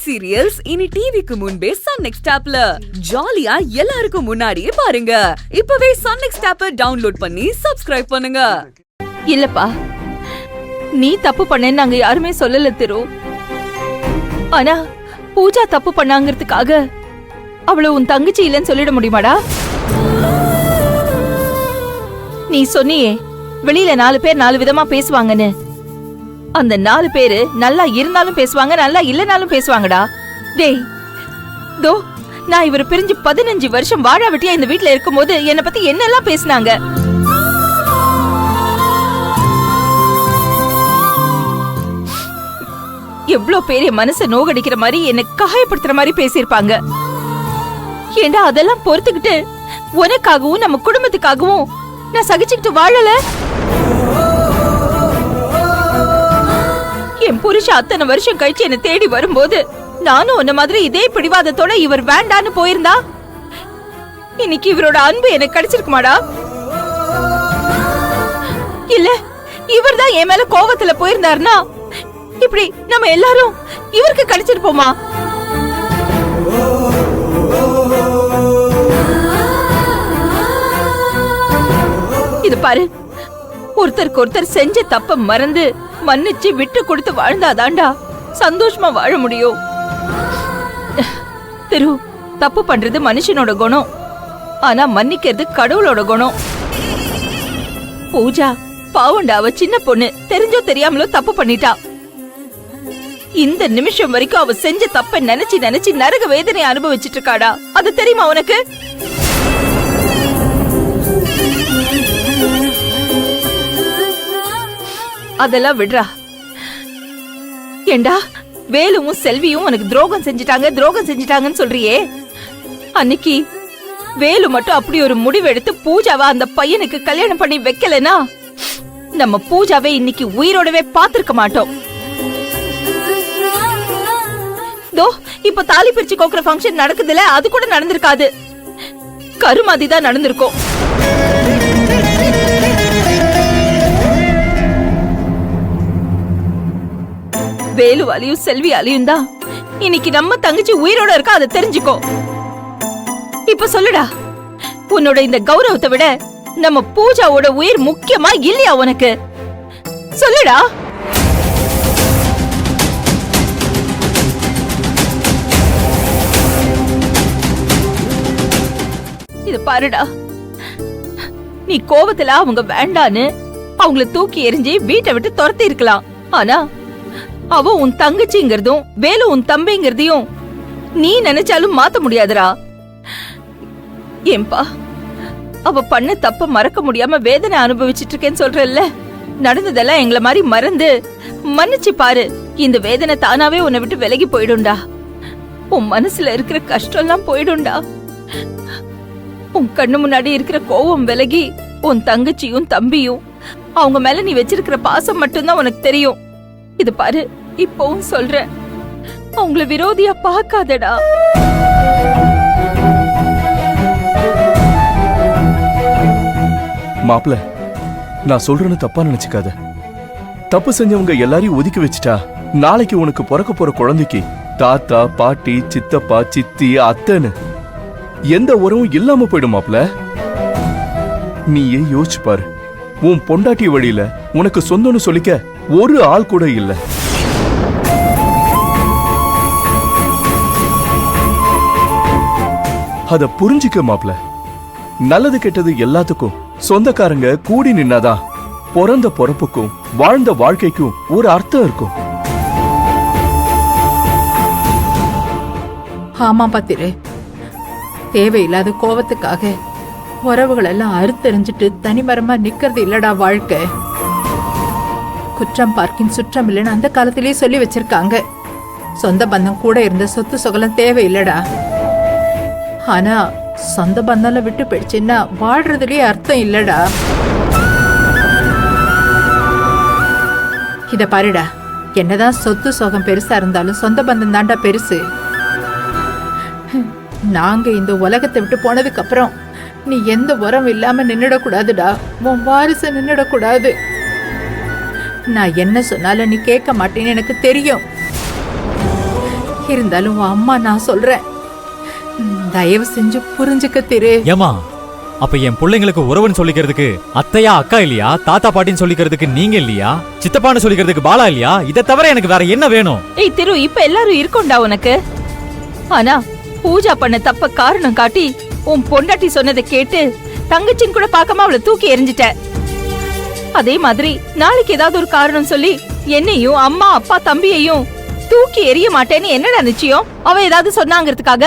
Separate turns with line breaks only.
Web serials இனி டிவிக்கு முன்பே சன் நெக்ஸ்ட் ஆப்ல ஜாலியா எல்லாருக்கும் முன்னாடியே பாருங்க. இப்பவே சன் நெக்ஸ்ட் ஆப்பை டவுன்லோட் பண்ணி சப்ஸ்கிரைப் பண்ணுங்க.
இல்லப்பா, நீ தப்பு பண்ணேன்னு நாங்க யாருமே சொல்லல திரு. ஆனா பூஜா தப்பு பண்ணாங்கிறதுக்காக அவளை உன் தங்கச்சி இல்லைன்னு சொல்லிட முடியுமாடா? நீ சொன்னியே வெளியில 4 பேர் 4 விதமா பேசுவாங்கன்னு. அந்த 4 பேரு நல்லா இருந்தாலும் பேசுவாங்க, நல்லா இல்லனாலும் பேசுவாங்கடா. டேய், தோ நான் இவரை பிரிஞ்சு 15 வருஷம் வாழா வெட்டியா இந்த வீட்டுல இருக்கும் போது என்னை பத்தி என்னெல்லாம் பேசினாங்க. எவ்வளவு பெரிய மனசை நோகடிக்கிற மாதிரி என்னை காயப்படுத்துற மாதிரி பேசியிருப்பாங்க. ஏண்டா அதெல்லாம் பொறுத்துக்கிட்டு உனக்காகவும் நம்ம குடும்பத்துக்காகவும் நான் சகிச்சுக்கிட்டு வாழல. என் புருஷன் அத்தனை வருஷம் கழிச்சு என்ன தேடி வரும்போது நானும் உன்ன மாதிரி இதே பிடிவாதத்தோட இவர் வேண்டான்னு போயிருந்தா இன்னைக்கு இவரோட அன்பு எனக்கு கிடைச்சிருக்குமாடா? இல்ல இவர் தான் என் மேல கோவத்துல போயிருந்தாருன்னா இப்படி நம்ம எல்லாரும் இவருக்கு கிடைச்சிருப்போமா? இது பாரு, ஒருத்தருக்கு ஒருத்தர் செஞ்ச தப்ப மறந்து மன்னிச்சு விட்டு கொடுத்து வாழ்ந்தாதாண்டா சந்தோஷமா வாழ முடியும். திரு, தப்பு பண்றது மனுஷனோட குணம், ஆனா மன்னிக்கிறது கடவுளோட குணம். பூஜா பாவண்டா, அவ சின்ன பொண்ணு, தெரிஞ்சோ தெரியாமலோ தப்பு பண்ணிட்டா. இந்த நிமிஷம் வரைக்கும் அவ செஞ்ச தப்ப நினைச்சு நினைச்சு நரக வேதனை அனுபவிச்சிட்டு இருக்காடா. அது தெரியுமா உனக்கு? அதெல்லாம் விடுறா. ஏண்டா வேலுவும் செல்வியும் உனக்கு துரோகம் செஞ்சிட்டாங்கன்னு சொல்றியே, அன்னைக்கு வேலு மட்டும் அப்படி ஒரு முடிவு எடுத்து பூஜாவா அந்த பையனுக்கு கல்யாணம் பண்ணி வைக்கலனா நம்ம பூஜாவை இன்னைக்கு உயிரோடவே பாத்திருக்க மாட்டோம். தோ இப்ப தாலி பிரிச்சு கோக்குற ஃபங்க்ஷன் நடக்குதுல, அது கூட நடந்திருக்காது, கருமாதி தான் நடந்திருக்கும். வேலு அலியும் செல்வி அலியும் தான் இன்னைக்கு நம்ம தங்கச்சி உயிரோட இருக்கா, அதை தெரிஞ்சுக்கோ. இப்ப சொல்லுடா, உன்னோட இந்த கௌரவத்தை விட நம்ம பூஜாவோட உயிர் முக்கியமா இல்லையா உனக்கு? சொல்லுடா. இது பாருடா, நீ கோவத்துல அவங்க வேண்டான்னு அவங்கள தூக்கி எறிஞ்சு வீட்டை விட்டு துரத்தி இருக்கலாம். ஆனா அவ உன் தங்கச்சிங்கிறதும் வேலு உன் தம்பிங்கிறதையும் நீ நினைச்சாலும் மாத்த முடியாதுடா. ஏன்பா, அவ பண்ண தப்ப மறக்க முடியாம வேதனை அனுபவிச்சிட்டு இருக்கேன்னு சொல்றல்ல, நடந்ததெல்லாம் எங்களை மாதிரி மறந்து மன்னிச்சு பாரு. இந்த வேதனை தானாவே உன்னை விட்டு விலகி போயிடும்டா. உன் மனசுல இருக்கிற கஷ்டம் எல்லாம் போயிடும்டா. உன் கண்ணு முன்னாடி இருக்கிற கோவம் விலகி உன் தங்கச்சியும் தம்பியும் அவங்க மேல நீ வச்சிருக்கிற பாசம் மட்டும்தான் உனக்கு தெரியும். இது பாரு, இப்பவும் சொல்ற, அவங்கள விரோதியா பார்க்காதடா.
மாப்ள, நான் சொல்றேன்னு தப்பா நினைச்சுக்காத. தப்பு செஞ்சவங்க எல்லாரையும் ஒதுக்கி வச்சுட்டா நாளைக்கு உனக்கு பிறக்க போற குழந்தைக்கு தாத்தா, பாட்டி, சித்தப்பா, சித்தி, அத்தைன்னு எந்த உறவும் இல்லாம போயிடும் மாப்ள. நீயே யோசிச்சு பாரு, உன் பொண்டாட்டி வழியில உனக்கு சொந்தம்னு சொல்லிக்க ஒரு ஆள் கூட இல்ல. அத புரிஞ்சுக்க மாப்ள. நல்லது கெட்டது எல்லாத்துக்கும் சொந்தக்காரங்க கூடி நின்னாதான் பிறந்த பொறப்புக்கும் வாழ்ந்த வாழ்க்கைக்கும் ஒரு அர்த்தம் இருக்கும்.
ஆமா பாத்திரு, தேவையில்லாத கோவத்துக்காக உறவுகள் எல்லாம் அறுத்தெறிஞ்சிட்டு தனிமரமா நிக்கிறது இல்லடா வாழ்க்கை. குற்றம் பார்க்கின் சுற்றம் இல்லைன்னு அந்த காலத்திலேயே சொல்லி வச்சிருக்காங்க. சொந்த பந்தம் கூட இருந்த சொத்து சொகலம் தேவையில்லடா. ஆனா சொந்த பந்தம்ல விட்டு போயிடுச்சுன்னா வாழ்றதுலயே அர்த்தம் இல்லடா. இத பாருடா, என்னதான் சொத்து சோகம் பெருசா இருந்தாலும் சொந்த பந்தம் தாண்டா பெருசு. நாங்க இந்த உலகத்தை விட்டு போனதுக்கு அப்புறம் நீ எந்த உரம் இல்லாம நின்னுடக்கூடாதுடா. உன் வாரிசு நின்னுடக்கூடாது. நான் என்ன சொன்னாலும் நீ கேட்க மாட்டேன்னு எனக்கு தெரியும். இருந்தாலும் உன் அம்மா நான் சொல்றேன், தயவு செஞ்சு புரிஞ்சுக்க திரு.
ஏமா அப்ப என் பிள்ளைங்களுக்கு உறவுன்னு சொல்லிக்கிறதுக்கு அத்தையா அக்கா இல்லையா, தாத்தா பாட்டின்னு சொல்லிக்கிறதுக்கு நீங்க இல்லையா, சித்தப்பான்னு சொல்லிக்கிறதுக்கு பாலா இல்லையா? இதை தவிர எனக்கு வேற என்ன வேணும்?
ஏய் திரு, இப்ப எல்லாரும் இருக்கோண்டா உனக்கு. ஆனா பூஜா பண்ண தப்ப காரணம் காட்டி உன் பொண்டாட்டி சொன்னதை கேட்டு தங்கச்சின்னு கூட பார்க்காம அவளை தூக்கி எறிஞ்சிட்ட. அதே மாதிரி நாளைக்கு ஏதாவது ஒரு காரணம் சொல்லி என்னையும் அம்மா அப்பா தம்பியையும் தூக்கி எறிய மாட்டேன்னு என்னடா நிச்சயம்? அவ ஏதாவது சொன்னாங்கிறதுக்காக